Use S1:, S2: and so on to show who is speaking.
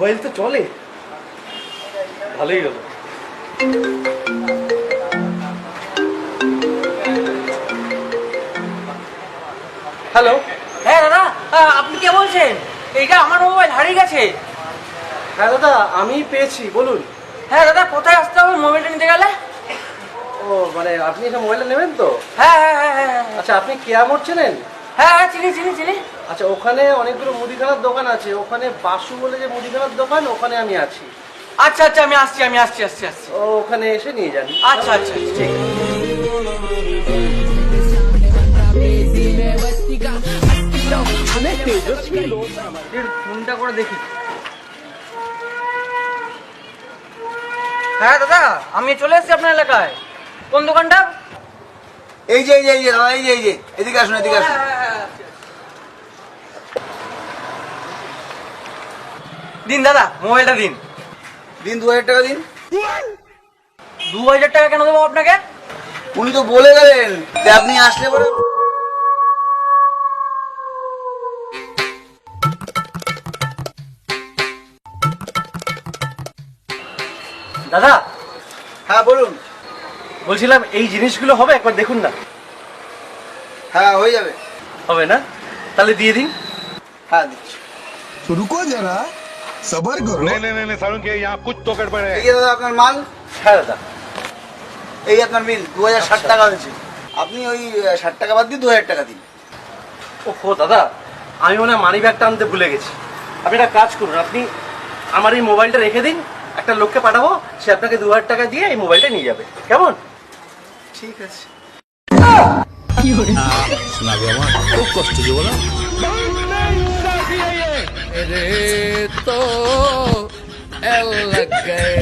S1: Mobile তো চলে, ভালোই হলো। হ্যালো।
S2: হ্যাঁ দাদা, আপনি কে বলছেন? এইটা আমার মোবাইল হারিয়ে গেছে।
S1: হ্যাঁ দাদা, আমি পেয়েছি, বলুন।
S2: হ্যাঁ দাদা, কোথায় আসতে হবে মোবাইলটা নিতে গেলে?
S1: ও মানে আপনি এটা মোবাইলটা নেবেন তো?
S2: হ্যাঁ হ্যাঁ হ্যাঁ হ্যাঁ হ্যাঁ
S1: আচ্ছা, আপনি কেয়া মোড় চেনেন?
S2: হ্যাঁ হ্যাঁ, চিনি চিনি চিনি।
S1: আচ্ছা, ওখানে অনেকগুলো মুদিখানার দোকান আছে, ওখানে বাসু বলে যে মুদিখানার দোকান, ওখানে আমি আছি।
S2: আচ্ছা আচ্ছা, আমি আসছি আমি আসছি আসছি আসছি।
S1: ও ওখানে এসে নিয়ে যান।
S2: আচ্ছা আচ্ছা, ঠিক আছে। ফোনটা করে দেখি। হ্যাঁ দাদা, আমি চলে এসেছি আপনার এলাকায়। কোন দোকানটা?
S3: এই যে এই যে এই যে দাদা, এই যে এই যে এদিকে আসুন, এদিকে আসুন।
S2: দিন দাদা, মোবাইলটা দিন।
S3: দিন 2000 টাকা দিন।
S2: 2000 টাকা কেন দেবো আপনাকে?
S3: উনি তো বলে গেলেন যে আপনি আসলে পরে।
S1: দাদা,
S3: হ্যাঁ বলুন।
S1: বলছিলাম এই জিনিসগুলো হবে, একবার দেখুন না।
S3: হ্যাঁ হয়ে যাবে।
S1: হবে না? তাহলে দিয়ে দিন।
S3: হ্যাঁ দিচ্ছি।
S4: तो रुको जरा सबर करो।
S5: नहीं सारुण के यहाँ कुछ तो गड़बड़ है।
S3: এই যে দাদা আপনার মাল,
S1: হ্যাঁ দাদা।
S3: এই আপনার বিল 2060 টাকা হয়েছে। আপনি ওই 60 টাকা বাদ দিয়ে 2000 টাকা দিন।
S1: ওহো দাদা, আমি মনে হয় মানি ব্যাগটা আনতে ভুলে গেছি। আপনি একটা কাজ করুন, আপনি আমার এই মোবাইলটা রেখে দিন, একটা লোককে পাঠাবো, সে আপনাকে 2000 টাকা দিয়ে এই মোবাইলটা নিয়ে যাবে, কেমন?
S3: ঠিক আছে।
S4: सुना गया वहाँ खूब कष्ट जो बोला
S6: रे तो एल लग गए